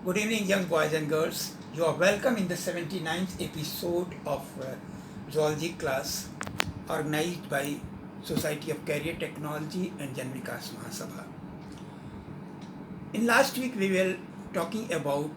Good evening, young boys and girls. You are welcome in the 79th episode of zoology class organized by Society of Career Technology and Jan Vikas Mahasabha. In last week, we were talking about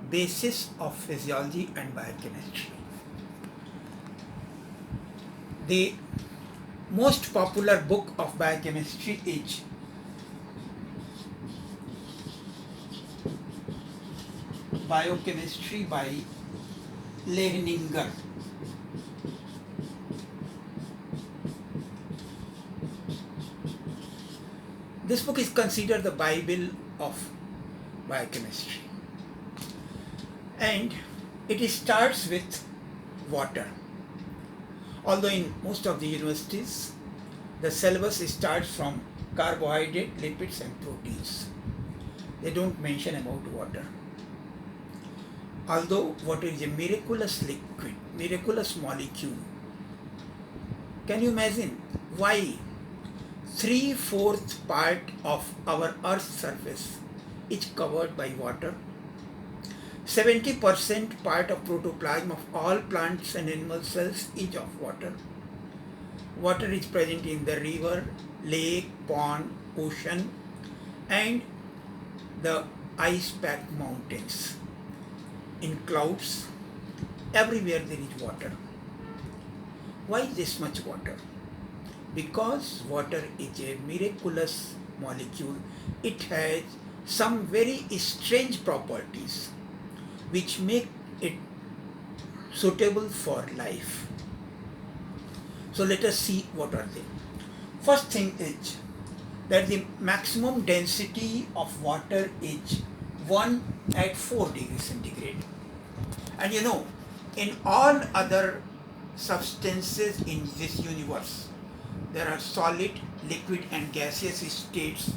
basis of physiology and biochemistry. The most popular book of biochemistry is Biochemistry by Leininger. This book is considered the Bible of biochemistry, and it starts with water. Although in most of the universities, the syllabus starts from carbohydrate, lipids and proteins. They don't mention about water. Although water is a miraculous liquid, miraculous molecule. Can you imagine why 3/4 part of our Earth's surface is covered by water? 70% part of protoplasm of all plants and animal cells is of water. Water is present in the river, lake, pond, ocean, and the ice-packed mountains. In clouds, everywhere there is water. Why this much water? Because water is a miraculous molecule. It has some very strange properties which make it suitable for life. So let us see what are they. First thing is that the maximum density of water is 1 at 4 degrees centigrade. And you know, in all other substances in this universe, there are solid, liquid and gaseous states.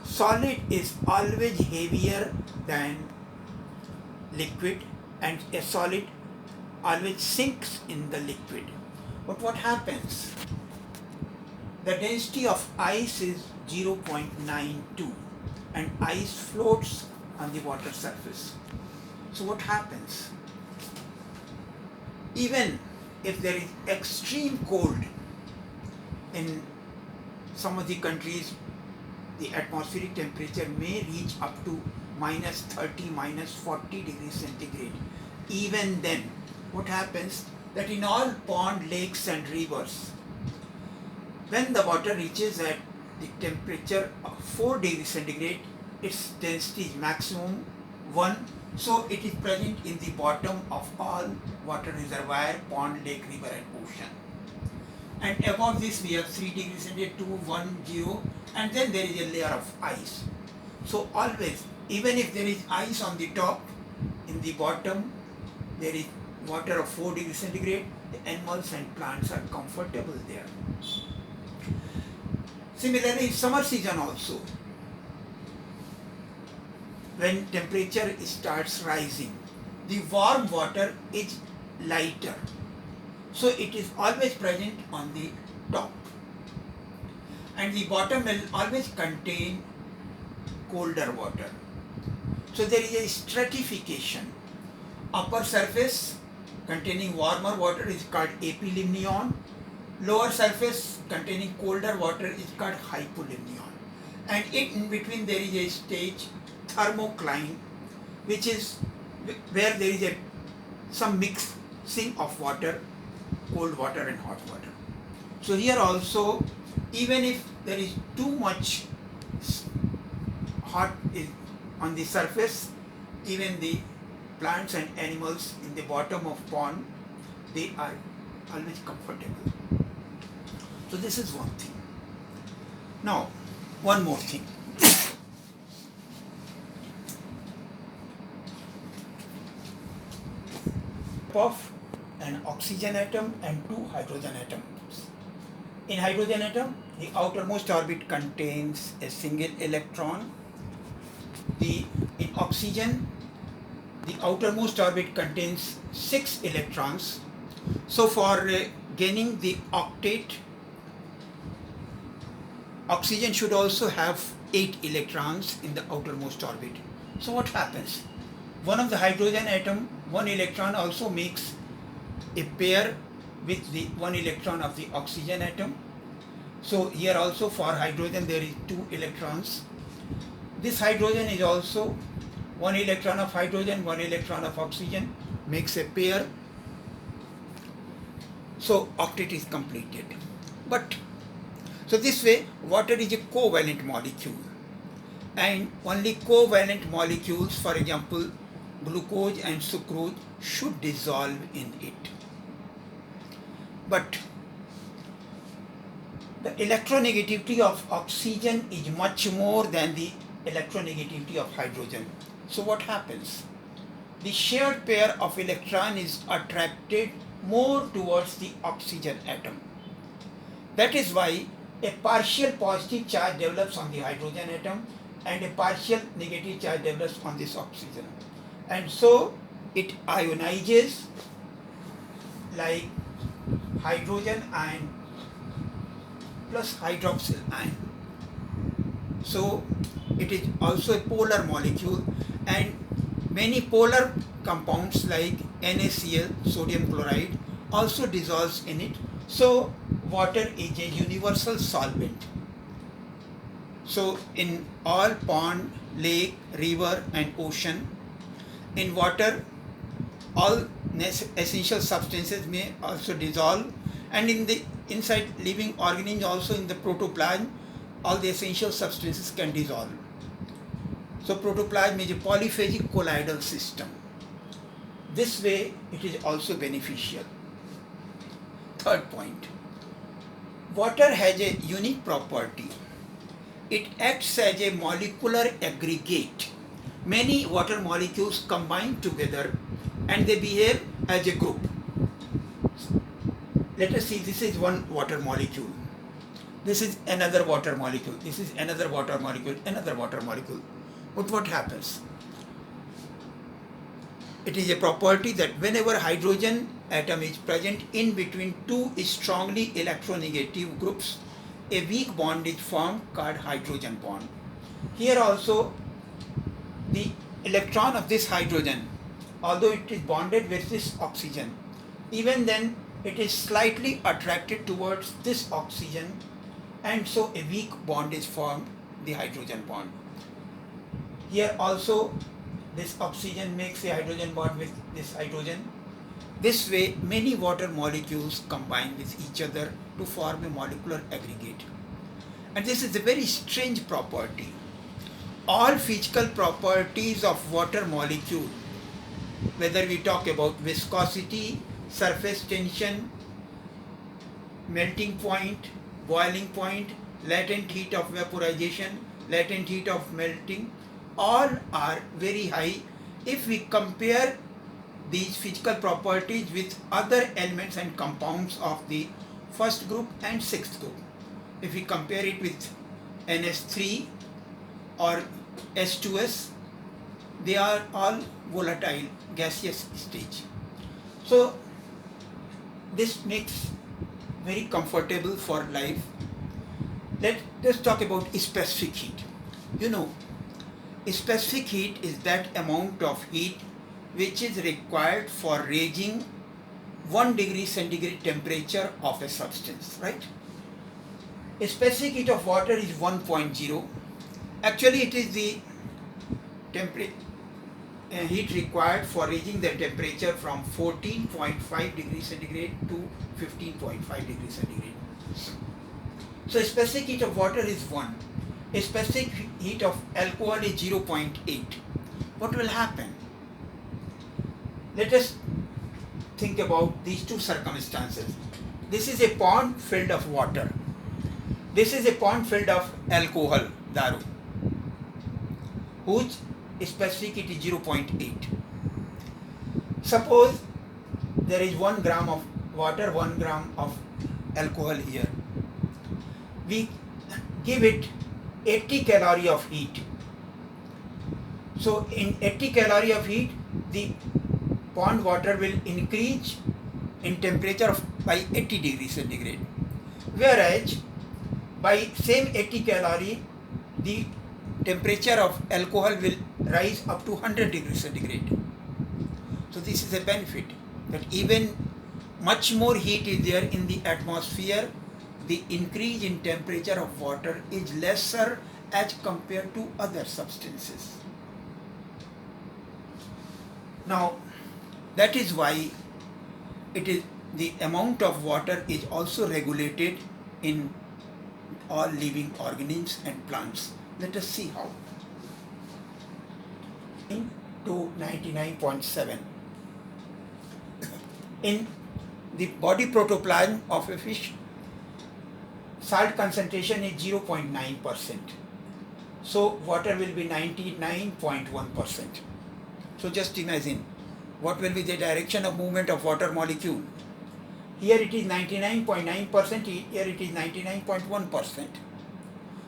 Solid is always heavier than liquid, and a solid always sinks in the liquid. But what happens? The density of ice is 0.92 and ice floats on the water surface. So what happens? Even if there is extreme cold in some of the countries, the atmospheric temperature may reach up to -30, -40 degrees centigrade. Even then, what happens? That in all pond, lakes and rivers, when the water reaches at the temperature of 4 degrees centigrade, its density is maximum 1. So it is present in the bottom of all water reservoir, pond, lake, river and ocean. And above this we have 3 degrees centigrade, 2, 1, 0, and then there is a layer of ice. So always, even if there is ice on the top, in the bottom there is water of 4 degrees centigrade, the animals and plants are comfortable there. Similarly, in summer season also, when temperature starts rising, the warm water is lighter. So it is always present on the top. And the bottom will always contain colder water. So there is a stratification. Upper surface containing warmer water is called epilimnion. Lower surface containing colder water is called hypolimnion. And in between there is a stage, thermocline, which is where there is some mixing of water, cold water and hot water. So here also, even if there is too much hot on the surface, even the plants and animals in the bottom of pond, they are always comfortable. So this is one thing. Now, one more thing. Of an oxygen atom and 2 hydrogen atoms. In hydrogen atom, the outermost orbit contains a single electron. In oxygen, the outermost orbit contains 6 electrons. So for gaining the octet, oxygen should also have 8 electrons in the outermost orbit. So what happens? One of the hydrogen atom, one electron also makes a pair with the one electron of the oxygen atom. So here also for hydrogen there is two electrons. This hydrogen is also one electron of hydrogen, one electron of oxygen, makes a pair. So octet is completed. But so this way water is a covalent molecule, and only covalent molecules, for example glucose and sucrose, should dissolve in it. But the electronegativity of oxygen is much more than the electronegativity of hydrogen. So what happens? The shared pair of electron is attracted more towards the oxygen atom. That is why a partial positive charge develops on the hydrogen atom and a partial negative charge develops on this oxygen. And so it ionizes like hydrogen ion plus hydroxyl ion. So it is also a polar molecule, and many polar compounds like NaCl, sodium chloride, also dissolves in it. So water is a universal solvent. So in all pond, lake, river and ocean, in water all essential substances may also dissolve, and in the inside living organisms also, in the protoplasm, all the essential substances can dissolve. So protoplasm is a polyphagic colloidal system. This way it is also beneficial. Third point, water has a unique property. It acts as a molecular aggregate. Many water molecules combine together and they behave as a group. Let us see, this is one water molecule. This is another water molecule. This is another water molecule, another water molecule. But what happens? It is a property that whenever hydrogen atom is present in between two strongly electronegative groups, a weak bond is formed called hydrogen bond. Here also the electron of this hydrogen, although it is bonded with this oxygen, even then it is slightly attracted towards this oxygen, and so a weak bond is formed, the hydrogen bond. Here also this oxygen makes a hydrogen bond with this hydrogen. This way many water molecules combine with each other to form a molecular aggregate. And this is a very strange property. All physical properties of water molecule, whether we talk about viscosity, surface tension, melting point, boiling point, latent heat of vaporization, latent heat of melting, all are very high if we compare these physical properties with other elements and compounds of the first group and sixth group. If we compare it with NH3 or H2S, they are all volatile, gaseous stage. So this makes very comfortable for life. Let's talk about specific heat. You know, specific heat is that amount of heat which is required for raising 1 degree centigrade temperature of a substance, right? A specific heat of water is 1.0. Actually it is the heat required for raising the temperature from 14.5 degrees centigrade to 15.5 degrees centigrade. So a specific heat of water is 1. A specific heat of alcohol is 0.8. What will happen? Let us think about these two circumstances. This is a pond filled of water. This is a pond filled of alcohol, daru, whose specific heat is 0.8. Suppose there is 1 gram of water, 1 gram of alcohol here. We give it 80 calorie of heat. So in 80 calorie of heat, the pond water will increase in temperature by 80 degrees centigrade. Whereas by same 80 calorie, the temperature of alcohol will rise up to 100 degrees centigrade. So this is a benefit, that even much more heat is there in the atmosphere, the increase in temperature of water is lesser as compared to other substances. Now, that is why it is the amount of water is also regulated in all living organisms and plants. Let us see how. To 99.7. In the body protoplasm of a fish, salt concentration is 0.9%. So water will be 99.1%. So just imagine what will be the direction of movement of water molecule. Here it is 99.9%, here it is 99.1%.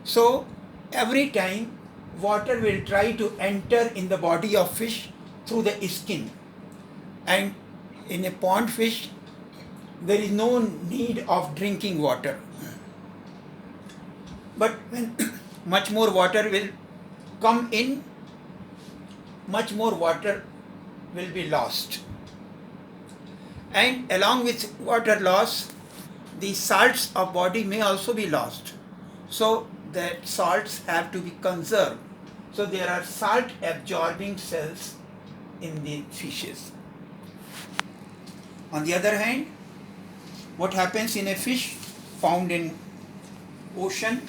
So every time water will try to enter in the body of fish through the skin, and in a pond fish there is no need of drinking water. But when much more water will come in, much more water will be lost. And along with water loss, the salts of body may also be lost. So that salts have to be conserved. So there are salt absorbing cells in the fishes. On the other hand, what happens in a fish found in ocean?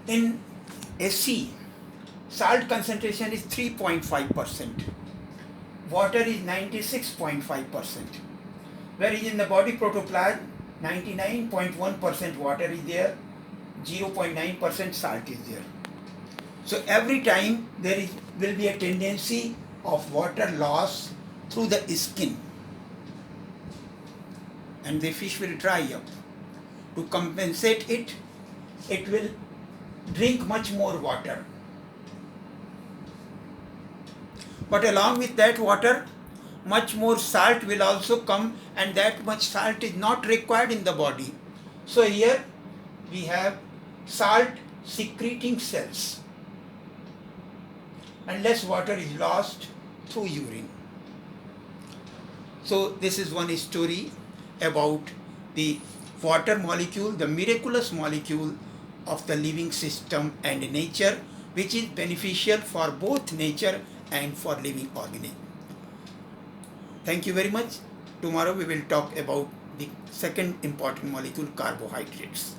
In a sea, salt concentration is 3.5%. Water is 96.5%. Whereas in the body protoplasm, 99.1% water is there, 0.9% salt is there. So every time there will be a tendency of water loss through the skin, and the fish will dry up. To compensate it, it will drink much more water. But along with that water, much more salt will also come, and that much salt is not required in the body. So here we have salt secreting cells, and less water is lost through urine. So this is one story about the water molecule, the miraculous molecule of the living system and nature, which is beneficial for both nature and for living organism. Thank you very much. Tomorrow we will talk about the second important molecule, carbohydrates.